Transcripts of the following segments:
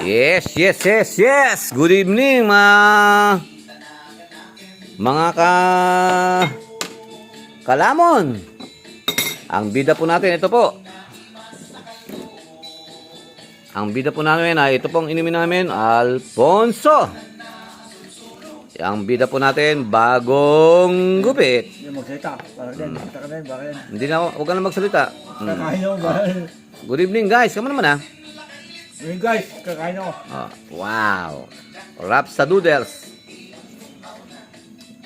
Yes, yes, yes, yes. Good evening, mga kalamon. Ang bida po natin, ito po. Ang bida po namin ay ito pong inumin namin, Alfonso. Ang bida po natin, bagong gupit. Hindi magsalita. Parang din. Kita ka din. Bakit? Hindi na, huwag ka na magsalita. Kakain ako. Bakit? Good evening, guys. Kamu naman, Ngayon guys, kakain ako. Wow. Wrap sa noodles.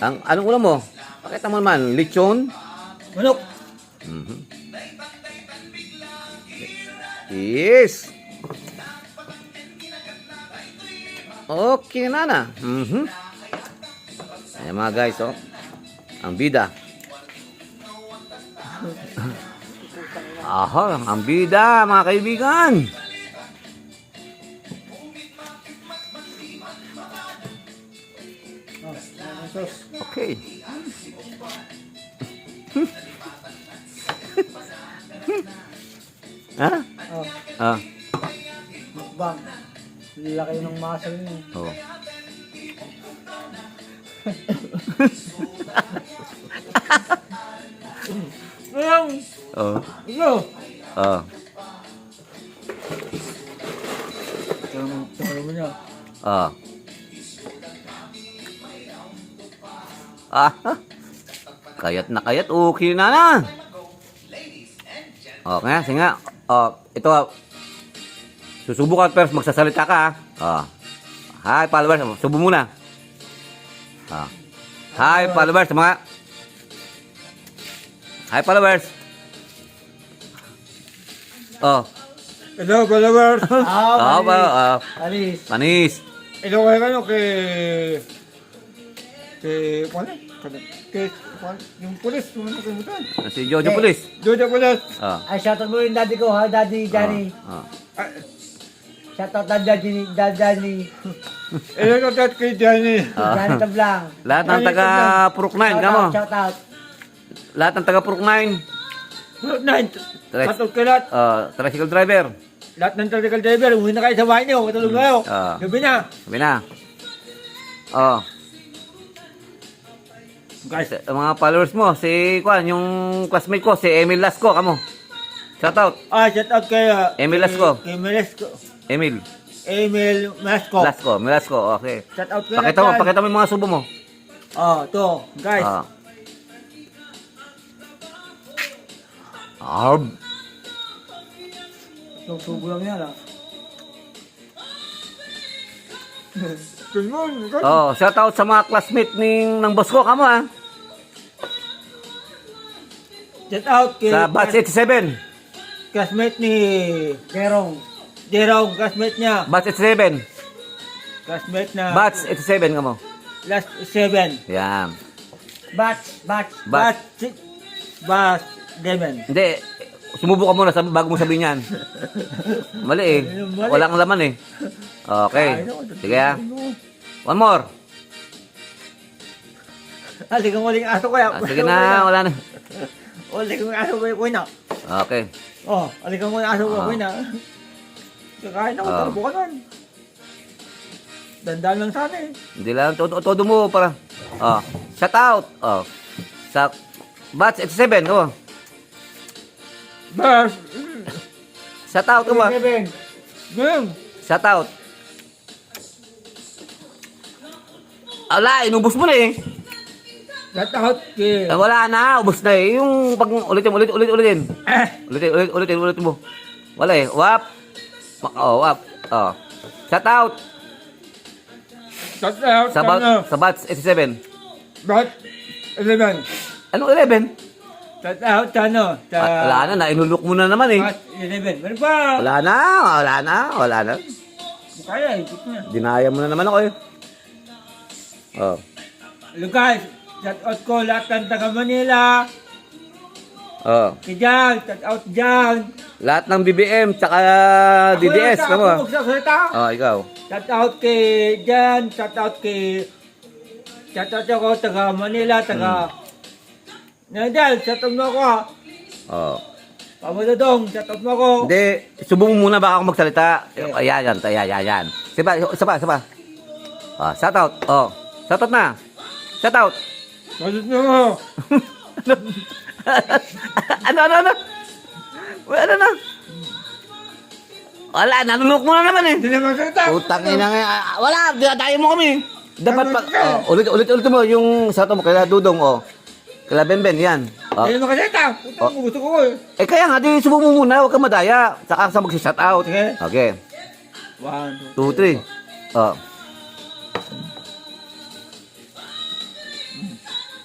Anong ulam mo? Pakita mo naman, lechon. Manok. Yes. Okay na. Ayan mga guys, ang bida. Aha, ang bida mga kaibigan. Okay. Ha? Oh. Mukbang. Laki ng muscle niya. Oh. Ayun! Oh. Ino! Oh. Tama mo niya. Oh. Ah. Kayat na kayat, okay na. Okay, sige nga. Ito, susubukan first, magsasalita ka. Hi, followers. Subo muna. Hi, followers, mga. Hi, followers. Hello, followers! Panis. Alis. Panis. Ito kayo ano kung yung pulis, yung ano kalimutan. Si Jojo Police. Jojo pulis. Ay, shoutout mo yung daddy ko, ha? Daddy Johnny. Shoutout na Daddy. Ito ko tat kay Johnny. Johnny Tablang. Lahat ng taga Purok 9, kamo. Shoutout. Lahat ng taga Purok 9. Nine. Patol ka lahat. Tricycle driver. Lahat ng tricycle driver, umuwi na kayo sa bahay niyo. Matulog kayo. Gabi na. Sabi na. Guys, Mga followers mo, si Kwan, yung classmate ko, si Emil Lasco, kamo. Shout out. shout out kay Emil Lasco. Emil Lasco. Lasco, okay. Shout out kay Pakita mo yung mga subo mo. To, guys. Subo lang yan, ha? Shout out sa mga classmate ng boss ko, kamo Shout out kay Sa batch 87. classmate ni Jerong. classmate niya. Batch 87. Classmate na Batch 87, kamo. last 7. Yan. Batch. Batch 7. Hindi, sumubo ka muna bago mo sabihin yan. Mali eh. Walang laman eh. Okay. Sige One more. Aligang uling aso ko yan. Sige na, wala na. Aligang aso ko na. Okay. Aligang uling aso ko na. Kakain ako, tarbo ka nun. Dandaan lang sana eh. Hindi lang, todo mo para. Shout out. Sa batch 87, kamo. Bas! Shout out, kamo. Shout out. Ala, inubos mo na eh. Shout out kay... Wala na, ubos na eh. Yung pag ulitin. Ulitin mo. Wala eh. Wap. Wap. Shout out. Shout out Sa batch 87. Batch 11. Anong 11? Shout out Wala na, nainulok mo na naman eh. Batch 11. Ano ba? Wala na. Kaya, ikot na. Dinaya mo na naman ako eh. Hello guys, shout out ko lahat ng taga Manila. Kay Jan, shout out Jan. Lahat ng BBM, tsaka DDS, kamo. Ikaw. Shout out kay Jan, shout out ako taga Manila, taga Nadal, shout out mo ako. Pamadodong, shout out mo ko. Hindi, subo mo muna baka ako magsalita. Ayan. Isa pa. Oh, shout out. Oh, shout out na. Shout out. Shout out mo. Ano? Ano na? Wala, nanunok mo na naman eh. Hindi naman salita. Utang ina nga. Wala, dinadayo mo kami. Dapat pa, Ano ulit mo yung shout out mo kay Dudong, oh. Kay Benben, yan. Oh. Hindi naman salita. Utang mo, gusto ko eh. Kaya nga, di subo mo muna, huwag ka madaya. Saka sa mag-shout out. Sige. Okay. 1, 2, 3. Oh.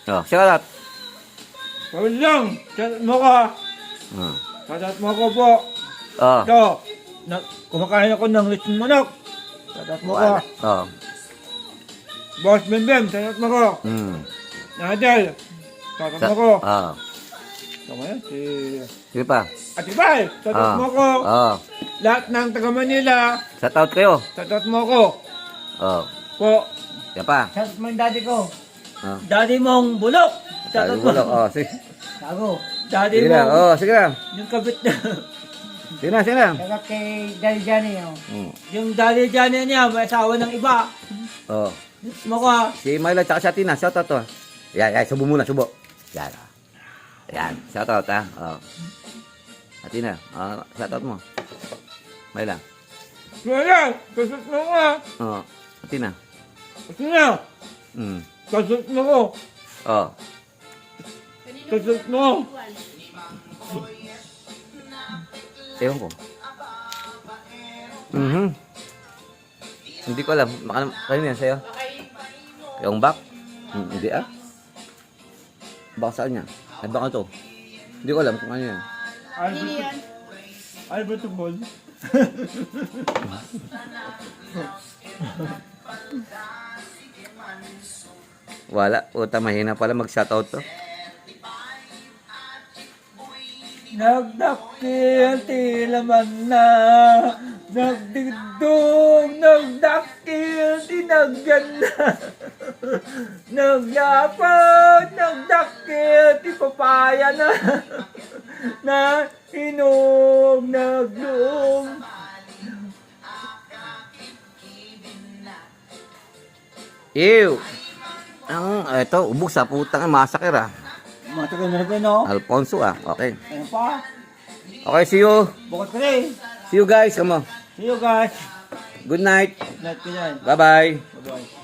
Oh, shout out. Pamadodong, shout out mo ko. Shout out mo ko po. Oh. Ito, kumakain ako ng lechon manok. Shout out mo ko. Oh. Boss Bembem, shout out mo ko. Nadel, shout out mo ko. Oh. Ito ngayon, si Sige pa. Atibay, shout out mo ko. Oh. Lahat ng taga Manila, Shout out kayo. shout out mo ko. Oh. Po, Yan pa. Shout out mo yung daddy ko. Oh. daddy mong bulok. Shout out mo. Oh, sige. Tago. Daddy Sige na. mong, Oh, sige na. yung kabit na. Sige na. Shout out kay Daddy Johnny. Oh. Yung daddy dyan niya, may asawa ng iba. Oh. Mo ko ah. Si Myla at si Atina, shout out to. Yan, subo muna, subo. Yan. Yan, shout out ha. Oh. Atina, shout out mo. Myla. Kaya, kasut mo ko ah. Oh. Atina. Kasi na, kasut mo ko. Oh. Kasut mo. Ewan ko. Hindi ko alam. Kanina yan sa'yo? Yung back? Hindi ah. Baka saan niya? Ay baka to. Hindi ko alam kung ano yan. Alberto Ball. Wala. Puta, mahina pala mag-shoutout to. Nagdakil, tilaman na. Nagdigdong, nagdakil, tinagyan na. Nagyapag, nagdakil, tipapaya na. Na inog, nagluong. Ew! Ito, ubog sa putang masakir ah. Matagal na rin, no? Alfonso ah. Okay. Ayun pa. Okay, see you. Bukod ka rin. See you guys. Come on. See you guys. Good night. Night ka yan. Bye-bye. Bye-bye.